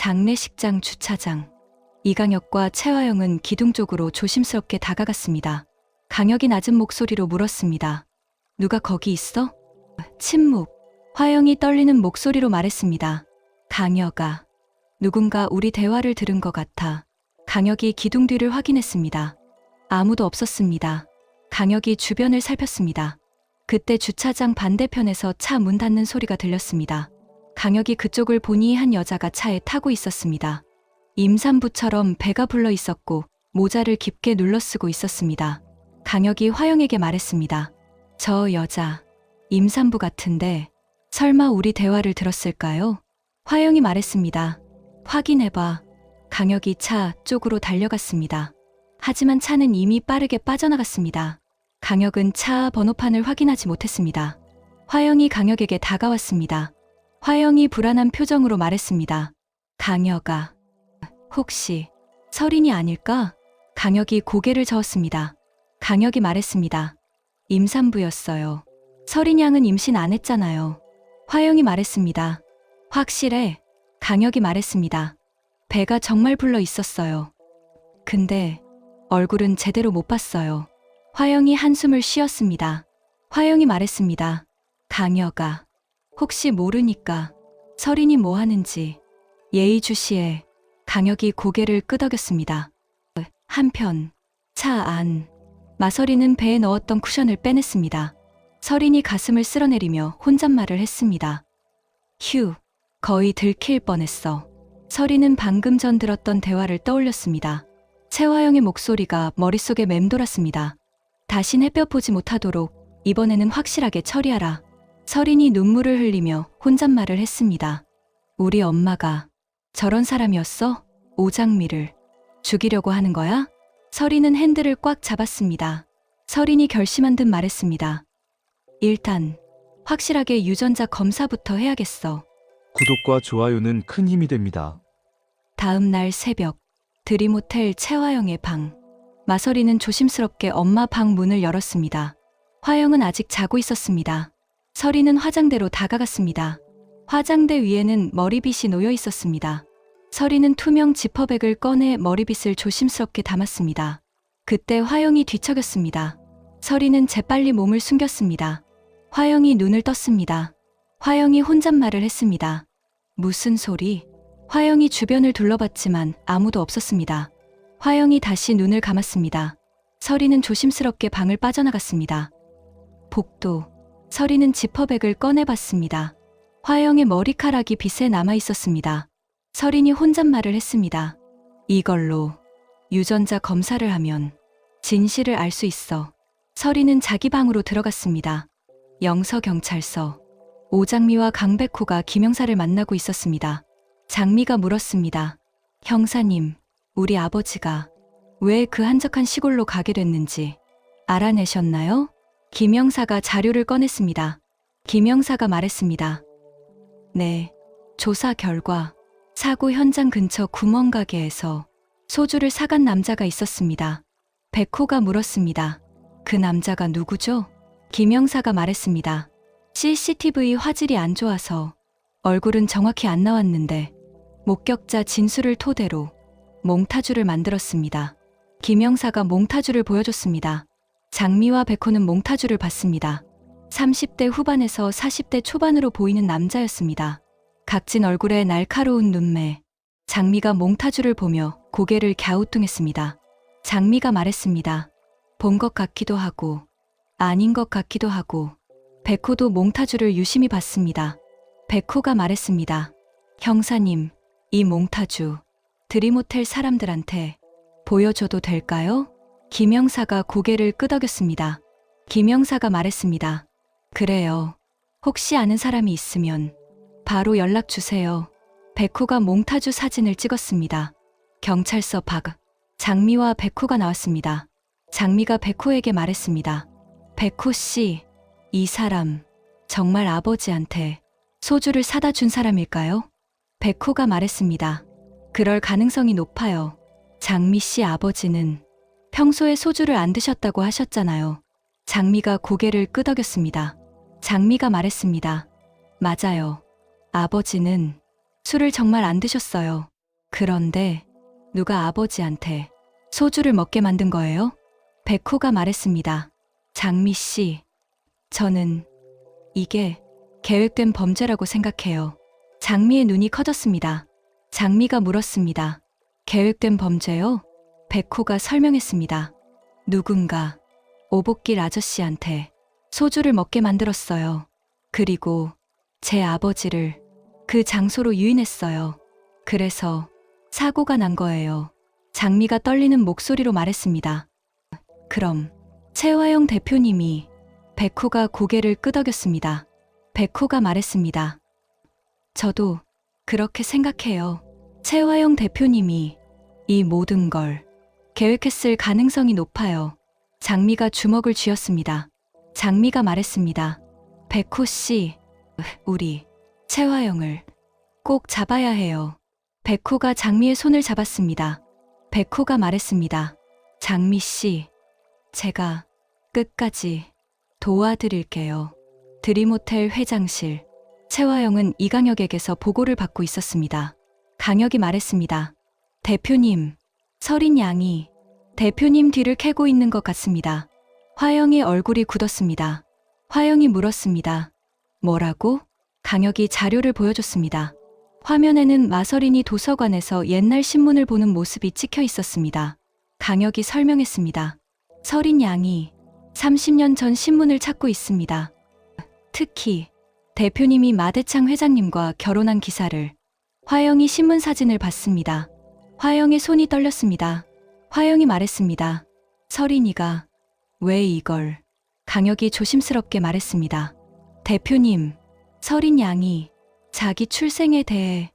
장례식장 주차장. 이강혁과 최화영은 기둥 쪽으로 조심스럽게 다가갔습니다. 강혁이 낮은 목소리로 물었습니다. 누가 거기 있어? 침묵. 화영이 떨리는 목소리로 말했습니다. 강혁아. 누군가 우리 대화를 들은 것 같아. 강혁이 기둥 뒤를 확인했습니다. 아무도 없었습니다. 강혁이 주변을 살폈습니다. 그때 주차장 반대편에서 차 문 닫는 소리가 들렸습니다. 강혁이 그쪽을 보니 한 여자가 차에 타고 있었습니다. 임산부처럼 배가 불러 있었고 모자를 깊게 눌러쓰고 있었습니다. 강혁이 화영에게 말했습니다. 저 여자 임산부 같은데 설마 우리 대화를 들었을까요? 화영이 말했습니다. 확인해봐. 강혁이 차 쪽으로 달려갔습니다. 하지만 차는 이미 빠르게 빠져나갔습니다. 강혁은 차 번호판을 확인하지 못했습니다. 화영이 강혁에게 다가왔습니다. 화영이 불안한 표정으로 말했습니다. 강혁아, 혹시 설인이 아닐까? 강혁이 고개를 저었습니다. 강혁이 말했습니다. 임산부였어요. 설인 양은 임신 안 했잖아요. 화영이 말했습니다. 확실해? 강혁이 말했습니다. 배가 정말 불러 있었어요. 근데 얼굴은 제대로 못 봤어요. 화영이 한숨을 쉬었습니다. 화영이 말했습니다. 강혁아, 혹시 모르니까 설인이 뭐 하는지 예의주시해. 강혁이 고개를 끄덕였습니다. 한편 차 안. 마설이는 배에 넣었던 쿠션을 빼냈습니다. 설인이 가슴을 쓸어내리며 혼잣말을 했습니다. 휴, 거의 들킬 뻔했어. 설인은 방금 전 들었던 대화를 떠올렸습니다. 최화영의 목소리가 머릿속에 맴돌았습니다. 다신 햇볕 보지 못하도록 이번에는 확실하게 처리하라. 설인이 눈물을 흘리며 혼잣말을 했습니다. 우리 엄마가 저런 사람이었어? 오장미를 죽이려고 하는 거야? 설인은 핸들을 꽉 잡았습니다. 설인이 결심한 듯 말했습니다. 일단 확실하게 유전자 검사부터 해야겠어. 구독과 좋아요는 큰 힘이 됩니다. 다음 날 새벽, 드림호텔 최화영의 방. 마설이는 조심스럽게 엄마 방 문을 열었습니다. 화영은 아직 자고 있었습니다. 설이는 화장대로 다가갔습니다. 화장대 위에는 머리빗이 놓여 있었습니다. 설이는 투명 지퍼백을 꺼내 머리빗을 조심스럽게 담았습니다. 그때 화영이 뒤척였습니다. 설이는 재빨리 몸을 숨겼습니다. 화영이 눈을 떴습니다. 화영이 혼잣말을 했습니다. 무슨 소리? 화영이 주변을 둘러봤지만 아무도 없었습니다. 화영이 다시 눈을 감았습니다. 설이는 조심스럽게 방을 빠져나갔습니다. 복도. 설이는 지퍼백을 꺼내봤습니다. 화영의 머리카락이 빗에 남아 있었습니다. 설인이 혼잣말을 했습니다. 이걸로 유전자 검사를 하면 진실을 알 수 있어. 설이는 자기 방으로 들어갔습니다. 영서경찰서. 오장미와 강백호가 김영사를 만나고 있었습니다. 장미가 물었습니다. 형사님, 우리 아버지가 왜 그 한적한 시골로 가게 됐는지 알아내셨나요? 김영사가 자료를 꺼냈습니다. 김영사가 말했습니다. 네, 조사 결과 사고 현장 근처 구멍가게에서 소주를 사간 남자가 있었습니다. 백호가 물었습니다. 그 남자가 누구죠? 김영사가 말했습니다. CCTV 화질이 안 좋아서 얼굴은 정확히 안 나왔는데 목격자 진술을 토대로 몽타주를 만들었습니다. 김영사가 몽타주를 보여줬습니다. 장미와 백호는 몽타주를 봤습니다. 30대 후반에서 40대 초반으로 보이는 남자였습니다. 각진 얼굴에 날카로운 눈매. 장미가 몽타주를 보며 고개를 갸우뚱했습니다. 장미가 말했습니다. 본 것 같기도 하고 아닌 것 같기도 하고. 백호도 몽타주를 유심히 봤습니다. 백호가 말했습니다. 형사님, 이 몽타주 드림호텔 사람들한테 보여줘도 될까요? 김영사가 고개를 끄덕였습니다. 김영사가 말했습니다. 그래요. 혹시 아는 사람이 있으면 바로 연락 주세요. 백호가 몽타주 사진을 찍었습니다. 경찰서 밖. 장미와 백호가 나왔습니다. 장미가 백호에게 말했습니다. 백호 씨, 이 사람 정말 아버지한테 소주를 사다 준 사람일까요? 백호가 말했습니다. 그럴 가능성이 높아요. 장미 씨 아버지는 평소에 소주를 안 드셨다고 하셨잖아요. 장미가 고개를 끄덕였습니다. 장미가 말했습니다. 맞아요. 아버지는 술을 정말 안 드셨어요. 그런데 누가 아버지한테 소주를 먹게 만든 거예요? 백호가 말했습니다. 장미 씨, 저는 이게 계획된 범죄라고 생각해요. 장미의 눈이 커졌습니다. 장미가 물었습니다. 계획된 범죄요? 백호가 설명했습니다. 누군가 오복길 아저씨한테 소주를 먹게 만들었어요. 그리고 제 아버지를 그 장소로 유인했어요. 그래서 사고가 난 거예요. 장미가 떨리는 목소리로 말했습니다. 그럼 최화영 대표님이 백호가 고개를 끄덕였습니다. 백호가 말했습니다. 저도 그렇게 생각해요. 최화영 대표님이 이 모든 걸 계획했을 가능성이 높아요. 장미가 주먹을 쥐었습니다. 장미가 말했습니다. 백호 씨, 우리 최화영을 꼭 잡아야 해요. 백호가 장미의 손을 잡았습니다. 백호가 말했습니다. 장미 씨, 제가 끝까지 도와드릴게요. 드림호텔 회장실. 최화영은 이강혁에게서 보고를 받고 있었습니다. 강혁이 말했습니다. 대표님, 서린 양이 대표님 뒤를 캐고 있는 것 같습니다. 화영의 얼굴이 굳었습니다. 화영이 물었습니다. 뭐라고? 강혁이 자료를 보여줬습니다. 화면에는 마서린이 도서관에서 옛날 신문을 보는 모습이 찍혀 있었습니다. 강혁이 설명했습니다. 서린 양이 30년 전 신문을 찾고 있습니다. 특히 대표님이 마대창 회장님과 결혼한 기사를. 화영이 신문 사진을 봤습니다. 화영의 손이 떨렸습니다. 화영이 말했습니다. 서린이가 왜 이걸? 강혁이 조심스럽게 말했습니다. 대표님, 서린 양이 자기 출생에 대해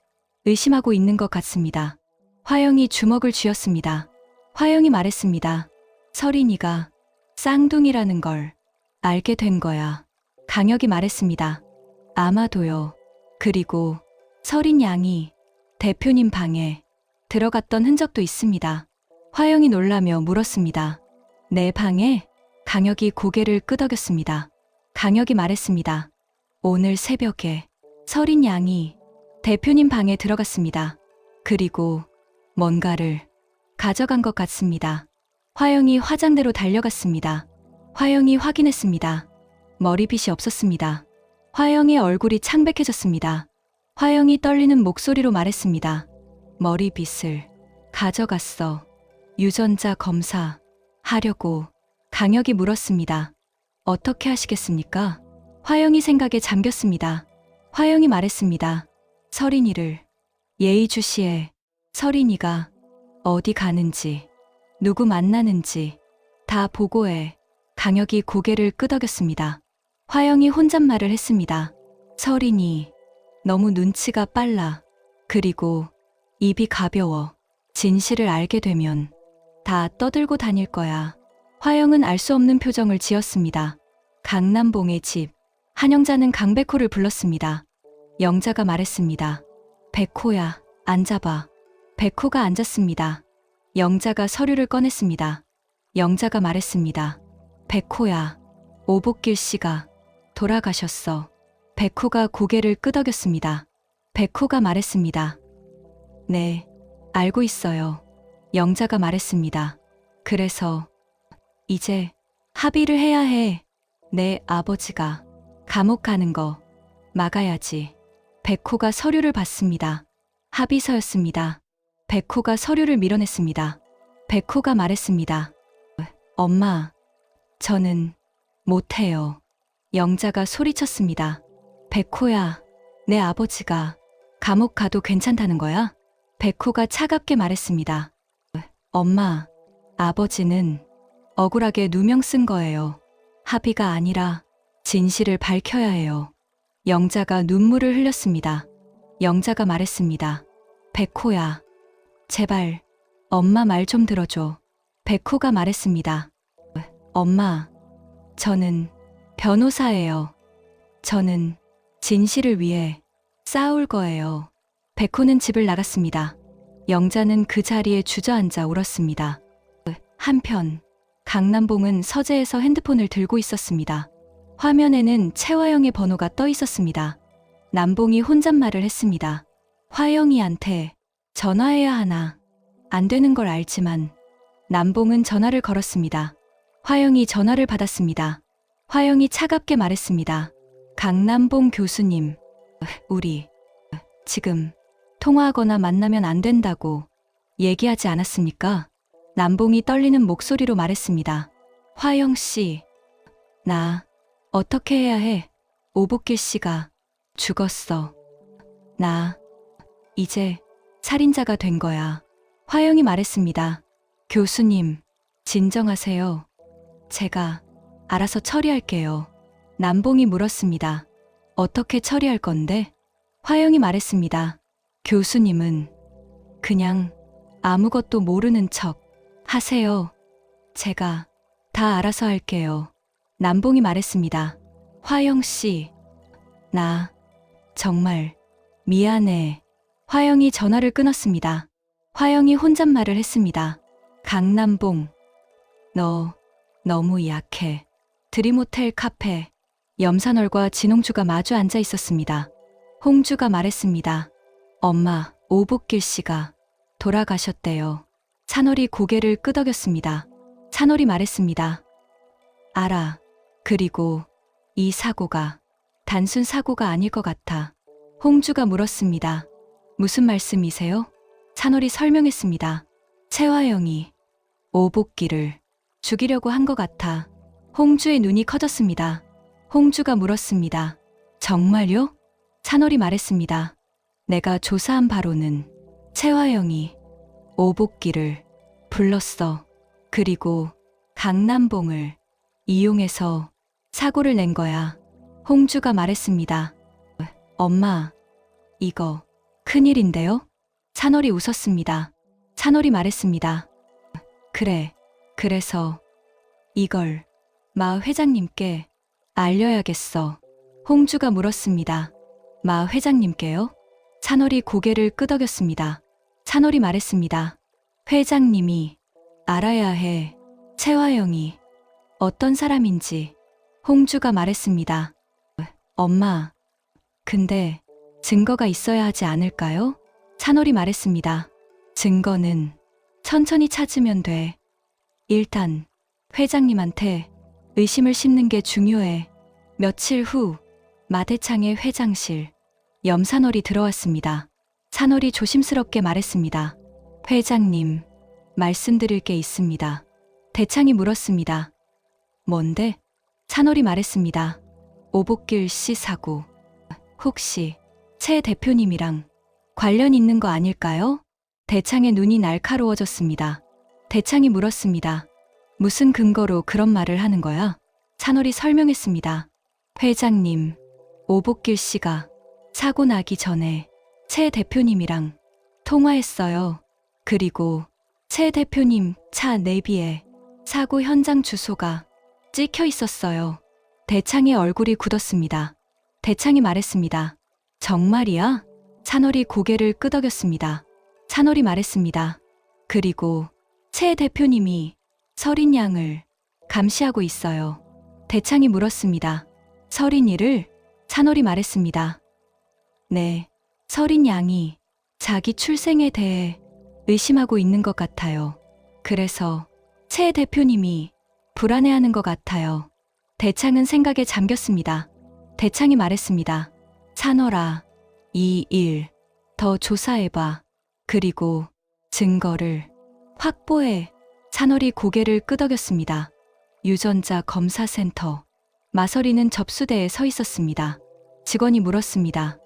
의심하고 있는 것 같습니다. 화영이 주먹을 쥐었습니다. 화영이 말했습니다. 서린이가 쌍둥이라는 걸 알게 된 거야. 강혁이 말했습니다. 아마도요. 그리고 서린 양이 대표님 방에 들어갔던 흔적도 있습니다. 화영이 놀라며 물었습니다. 내 방에? 강혁이 고개를 끄덕였습니다. 강혁이 말했습니다. 오늘 새벽에 서린 양이 대표님 방에 들어갔습니다. 그리고 뭔가를 가져간 것 같습니다. 화영이 화장대로 달려갔습니다. 화영이 확인했습니다. 머리빗이 없었습니다. 화영의 얼굴이 창백해졌습니다. 화영이 떨리는 목소리로 말했습니다. 머리빗을 가져갔어. 유전자 검사 하려고. 강혁이 물었습니다. 어떻게 하시겠습니까? 화영이 생각에 잠겼습니다. 화영이 말했습니다. 서린이를 예의주시해. 서린이가 어디 가는지, 누구 만나는지 다 보고해. 강혁이 고개를 끄덕였습니다. 화영이 혼잣말을 했습니다. 서린이 너무 눈치가 빨라. 그리고 입이 가벼워. 진실을 알게 되면 다 떠들고 다닐 거야. 화영은 알 수 없는 표정을 지었습니다. 강남봉의 집. 한영자는 강백호를 불렀습니다. 영자가 말했습니다. 백호야, 앉아봐. 백호가 앉았습니다. 영자가 서류를 꺼냈습니다. 영자가 말했습니다. 백호야, 오복길 씨가 돌아가셨어. 백호가 고개를 끄덕였습니다. 백호가 말했습니다. 네, 알고 있어요. 영자가 말했습니다. 그래서 이제 합의를 해야 해. 내 아버지가 감옥 가는 거 막아야지. 백호가 서류를 받습니다. 합의서였습니다. 백호가 서류를 밀어냈습니다. 백호가 말했습니다. 엄마, 저는 못해요. 영자가 소리쳤습니다. 백호야, 내 아버지가 감옥 가도 괜찮다는 거야? 백호가 차갑게 말했습니다. 엄마, 아버지는 억울하게 누명 쓴 거예요. 합의가 아니라 진실을 밝혀야 해요. 영자가 눈물을 흘렸습니다. 영자가 말했습니다. 백호야, 제발 엄마 말 좀 들어줘. 백호가 말했습니다. 엄마, 저는 변호사예요. 저는 진실을 위해 싸울 거예요. 백호는 집을 나갔습니다. 영자는 그 자리에 주저앉아 울었습니다. 한편 강남봉은 서재에서 핸드폰을 들고 있었습니다. 화면에는 최화영의 번호가 떠 있었습니다. 남봉이 혼잣말을 했습니다. 화영이한테 전화해야 하나. 안 되는 걸 알지만 남봉은 전화를 걸었습니다. 화영이 전화를 받았습니다. 화영이 차갑게 말했습니다. 강남봉 교수님, 우리 지금 통화하거나 만나면 안 된다고 얘기하지 않았습니까? 남봉이 떨리는 목소리로 말했습니다. 화영 씨, 나 어떻게 해야 해? 오복길 씨가 죽었어. 나 이제 살인자가 된 거야. 화영이 말했습니다. 교수님, 진정하세요. 제가 알아서 처리할게요. 남봉이 물었습니다. 어떻게 처리할 건데? 화영이 말했습니다. 교수님은 그냥 아무것도 모르는 척 하세요. 제가 다 알아서 할게요. 남봉이 말했습니다. 화영 씨, 나 정말 미안해. 화영이 전화를 끊었습니다. 화영이 혼잣말을 했습니다. 강남봉, 너 너무 약해. 드림호텔 카페, 염산월과 진홍주가 마주 앉아 있었습니다. 홍주가 말했습니다. 엄마, 오복길 씨가 돌아가셨대요. 찬월이 고개를 끄덕였습니다. 찬월이 말했습니다. 알아. 그리고 이 사고가 단순 사고가 아닐 것 같아. 홍주가 물었습니다. 무슨 말씀이세요? 찬월이 설명했습니다. 채화영이 오복길을 죽이려고 한 것 같아. 홍주의 눈이 커졌습니다. 홍주가 물었습니다. 정말요? 찬월이 말했습니다. 내가 조사한 바로는 채화영이 오복길을 불렀어. 그리고 강남봉을 이용해서 사고를 낸 거야. 홍주가 말했습니다. 엄마, 이거 큰일인데요? 찬월이 웃었습니다. 찬월이 말했습니다. 그래, 그래서 이걸 마 회장님께 알려야겠어. 홍주가 물었습니다. 마 회장님께요? 찬월이 고개를 끄덕였습니다. 찬월이 말했습니다. 회장님이 알아야 해. 채화영이 어떤 사람인지. 홍주가 말했습니다. 엄마, 근데 증거가 있어야 하지 않을까요? 찬월이 말했습니다. 증거는 천천히 찾으면 돼. 일단 회장님한테 의심을 심는 게 중요해. 며칠 후 마대창의 회장실, 염산월이 들어왔습니다. 찬월이 조심스럽게 말했습니다. 회장님, 말씀드릴 게 있습니다. 대창이 물었습니다. 뭔데? 찬월이 말했습니다. 오복길 씨 사고, 혹시 채 대표님이랑 관련 있는 거 아닐까요? 대창의 눈이 날카로워졌습니다. 대창이 물었습니다. 무슨 근거로 그런 말을 하는 거야? 찬월이 설명했습니다. 회장님, 오복길 씨가 사고 나기 전에 채 대표님이랑 통화했어요. 그리고 채 대표님 차 내비에 사고 현장 주소가 찍혀 있었어요. 대창의 얼굴이 굳었습니다. 대창이 말했습니다. 정말이야? 찬월이 고개를 끄덕였습니다. 찬월이 말했습니다. 그리고 채 대표님이 서린 양을 감시하고 있어요. 대창이 물었습니다. 서린이를? 찬월이 말했습니다. 네, 서린 양이 자기 출생에 대해 의심하고 있는 것 같아요. 그래서 채 대표님이 불안해하는 것 같아요. 대창은 생각에 잠겼습니다. 대창이 말했습니다. 찬월아, 이 일 더 조사해봐. 그리고 증거를 확보해. 찬월이 고개를 끄덕였습니다. 유전자 검사센터. 마서리는 접수대에 서 있었습니다. 직원이 물었습니다.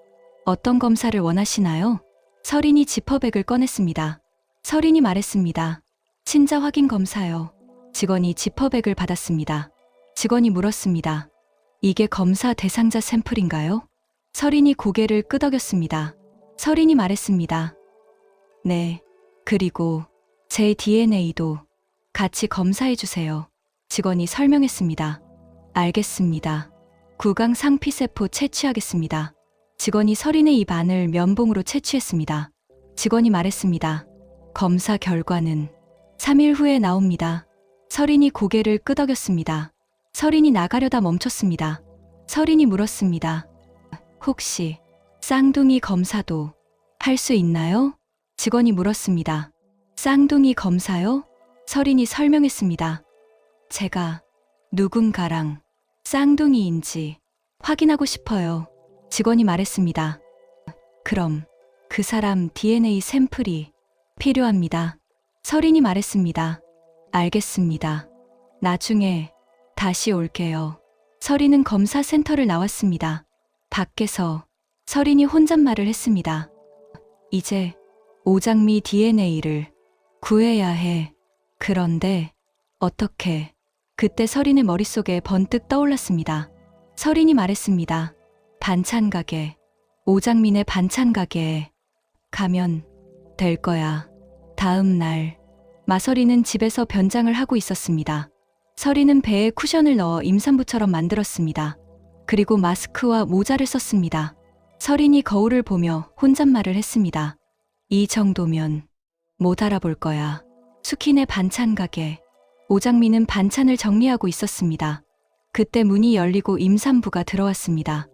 어떤 검사를 원하시나요? 서린이 지퍼백을 꺼냈습니다. 서린이 말했습니다. 친자 확인 검사요. 직원이 지퍼백을 받았습니다. 직원이 물었습니다. 이게 검사 대상자 샘플인가요? 서린이 고개를 끄덕였습니다. 서린이 말했습니다. 네, 그리고 제 DNA도 같이 검사해 주세요. 직원이 설명했습니다. 알겠습니다. 구강 상피세포 채취하겠습니다. 직원이 서린의 입 안을 면봉으로 채취했습니다. 직원이 말했습니다. 검사 결과는 3일 후에 나옵니다. 서린이 고개를 끄덕였습니다. 서린이 나가려다 멈췄습니다. 서린이 물었습니다. 혹시 쌍둥이 검사도 할 수 있나요? 직원이 물었습니다. 쌍둥이 검사요? 서린이 설명했습니다. 제가 누군가랑 쌍둥이인지 확인하고 싶어요. 직원이 말했습니다. 그럼 그 사람 DNA 샘플이 필요합니다. 서린이 말했습니다. 알겠습니다. 나중에 다시 올게요. 서린은 검사센터를 나왔습니다. 밖에서 서린이 혼잣말을 했습니다. 이제 오장미 DNA를 구해야 해. 그런데 어떻게? 그때 서린의 머릿속에 번뜩 떠올랐습니다. 서린이 말했습니다. 반찬 가게, 오장민의 반찬 가게에 가면 될 거야. 다음 날 마서리는 집에서 변장을 하고 있었습니다. 서리는 배에 쿠션을 넣어 임산부처럼 만들었습니다. 그리고 마스크와 모자를 썼습니다. 서린이 거울을 보며 혼잣말을 했습니다. 이 정도면 못 알아볼 거야. 수키네 반찬 가게. 오장미는 반찬을 정리하고 있었습니다. 그때 문이 열리고 임산부가 들어왔습니다.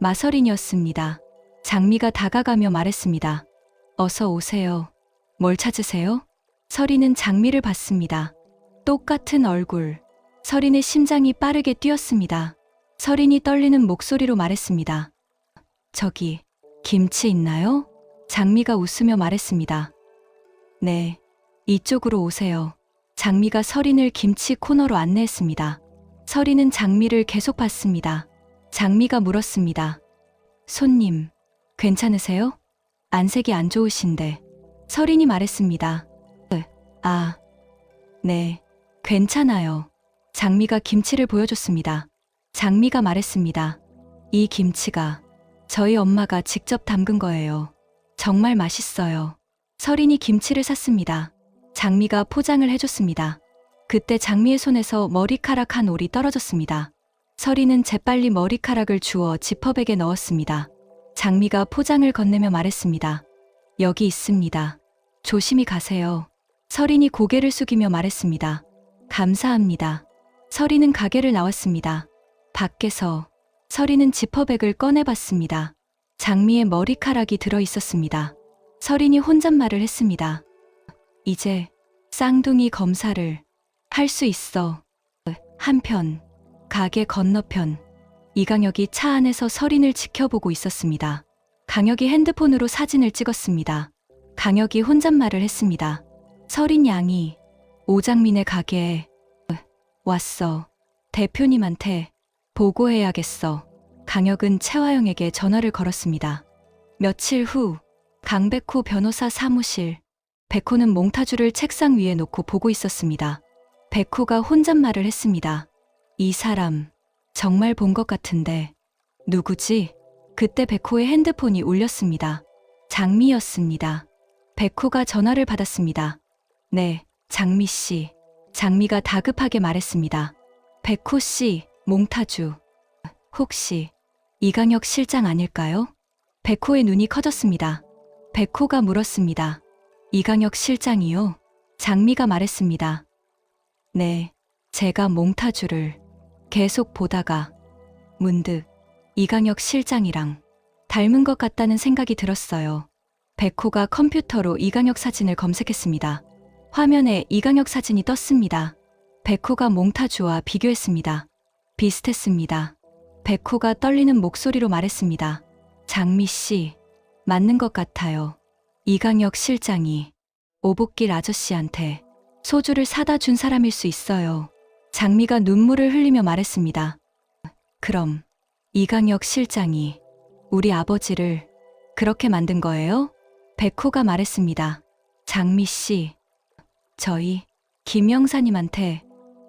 마서린이었습니다. 장미가 다가가며 말했습니다. 어서 오세요. 뭘 찾으세요? 서린은 장미를 봤습니다. 똑같은 얼굴. 서린의 심장이 빠르게 뛰었습니다. 서린이 떨리는 목소리로 말했습니다. 저기, 김치 있나요? 장미가 웃으며 말했습니다. 네, 이쪽으로 오세요. 장미가 서린을 김치 코너로 안내했습니다. 서린은 장미를 계속 봤습니다. 장미가 물었습니다. 손님, 괜찮으세요? 안색이 안 좋으신데. 서린이 말했습니다. 네, 괜찮아요. 장미가 김치를 보여줬습니다. 장미가 말했습니다. 이 김치가 저희 엄마가 직접 담근 거예요. 정말 맛있어요. 서린이 김치를 샀습니다. 장미가 포장을 해줬습니다. 그때 장미의 손에서 머리카락 한 올이 떨어졌습니다. 서린은 재빨리 머리카락을 주워 지퍼백에 넣었습니다. 장미가 포장을 건네며 말했습니다. 여기 있습니다. 조심히 가세요. 서린이 고개를 숙이며 말했습니다. 감사합니다. 서린은 가게를 나왔습니다. 밖에서 서린은 지퍼백을 꺼내봤습니다. 장미의 머리카락이 들어 있었습니다. 서린이 혼잣말을 했습니다. 이제 쌍둥이 검사를 할 수 있어. 한편 가게 건너편 이강혁이 차 안에서 서린을 지켜보고 있었습니다. 강혁이 핸드폰으로 사진을 찍었습니다. 강혁이 혼잣말을 했습니다. 서린 양이 오장민의 가게에 왔어. 대표님한테 보고해야겠어. 강혁은 최화영에게 전화를 걸었습니다. 며칠 후 강백호 변호사 사무실. 백호는 몽타주를 책상 위에 놓고 보고 있었습니다. 백호가 혼잣말을 했습니다. 이 사람 정말 본 것 같은데 누구지? 그때 백호의 핸드폰이 울렸습니다. 장미였습니다. 백호가 전화를 받았습니다. 네, 장미 씨. 장미가 다급하게 말했습니다. 백호 씨, 몽타주. 혹시 이강혁 실장 아닐까요? 백호의 눈이 커졌습니다. 백호가 물었습니다. 이강혁 실장이요? 장미가 말했습니다. 네, 제가 몽타주를 계속 보다가 문득 이강혁 실장이랑 닮은 것 같다는 생각이 들었어요. 백호가 컴퓨터로 이강혁 사진을 검색했습니다. 화면에 이강혁 사진이 떴습니다. 백호가 몽타주와 비교했습니다. 비슷했습니다. 백호가 떨리는 목소리로 말했습니다. 장미 씨, 맞는 것 같아요. 이강혁 실장이 오복길 아저씨한테 소주를 사다 준 사람일 수 있어요. 장미가 눈물을 흘리며 말했습니다. 그럼 이강혁 실장이 우리 아버지를 그렇게 만든 거예요? 백호가 말했습니다. 장미 씨, 저희 김영사님한테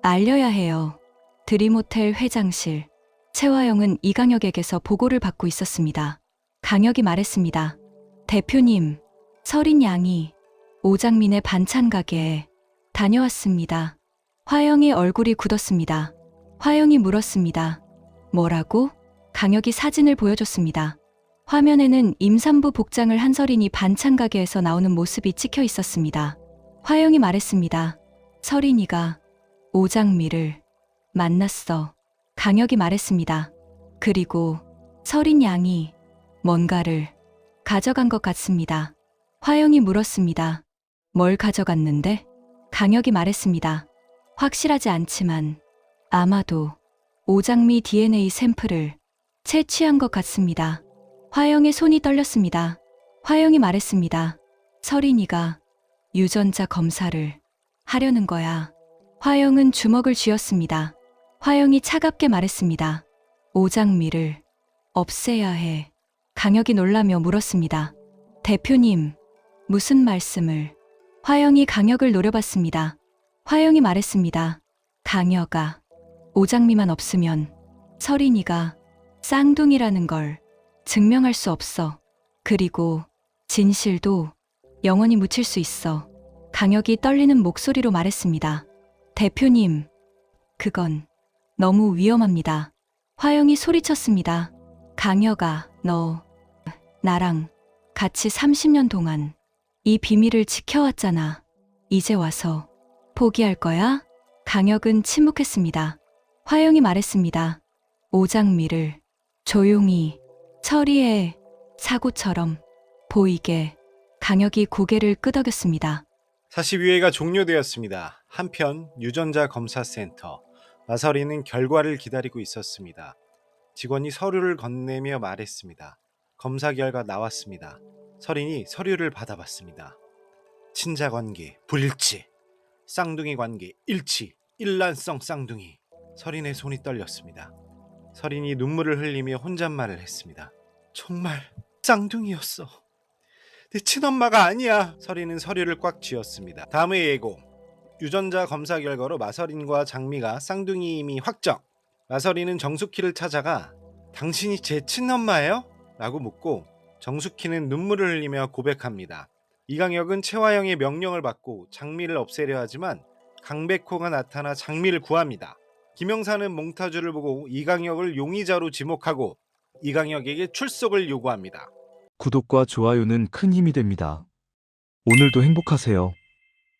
알려야 해요. 드림호텔 회장실. 최화영은 이강혁에게서 보고를 받고 있었습니다. 강혁이 말했습니다. 대표님, 서린 양이 오장민의 반찬 가게에 다녀왔습니다. 화영의 얼굴이 굳었습니다. 화영이 물었습니다. 뭐라고? 강혁이 사진을 보여줬습니다. 화면에는 임산부 복장을 한 서린이 반찬 가게에서 나오는 모습이 찍혀 있었습니다. 화영이 말했습니다. 서린이가 오장미를 만났어. 강혁이 말했습니다. 그리고 서린 양이 뭔가를 가져간 것 같습니다. 화영이 물었습니다. 뭘 가져갔는데? 강혁이 말했습니다. 확실하지 않지만 아마도 오장미 DNA 샘플을 채취한 것 같습니다. 화영의 손이 떨렸습니다. 화영이 말했습니다. 설인이가 유전자 검사를 하려는 거야. 화영은 주먹을 쥐었습니다. 화영이 차갑게 말했습니다. 오장미를 없애야 해. 강혁이 놀라며 물었습니다. 대표님, 무슨 말씀을? 화영이 강혁을 노려봤습니다. 화영이 말했습니다. 강혁아, 오장미만 없으면 설인이가 쌍둥이라는 걸 증명할 수 없어. 그리고 진실도 영원히 묻힐 수 있어. 강혁이 떨리는 목소리로 말했습니다. 대표님, 그건 너무 위험합니다. 화영이 소리쳤습니다. 강혁아, 너 나랑 같이 30년 동안 이 비밀을 지켜왔잖아. 이제 와서 포기할 거야? 강혁은 침묵했습니다. 화영이 말했습니다. 오장미를 조용히 처리해. 사고처럼 보이게. 강혁이 고개를 끄덕였습니다. 42회가 종료되었습니다. 한편 유전자 검사센터 마설이는 결과를 기다리고 있었습니다. 직원이 서류를 건네며 말했습니다. 검사 결과 나왔습니다. 설인이 서류를 받아봤습니다. 친자 관계 불일치, 쌍둥이 관계 일치, 일란성 쌍둥이. 설인의 손이 떨렸습니다. 설인이 눈물을 흘리며 혼잣말을 했습니다. 정말 쌍둥이였어. 내 친엄마가 아니야. 설인은 서류를 꽉 쥐었습니다. 다음의 예고. 유전자 검사 결과로 마설인과 장미가 쌍둥이임이 확정. 마설인은 정숙희를 찾아가 당신이 제 친엄마예요? 라고 묻고 정숙희는 눈물을 흘리며 고백합니다. 이강혁은 최화영의 명령을 받고 장미를 없애려 하지만 강백호가 나타나 장미를 구합니다. 김영사는 몽타주를 보고 이강혁을 용의자로 지목하고 이강혁에게 출석을 요구합니다. 구독과 좋아요는 큰 힘이 됩니다. 오늘도 행복하세요.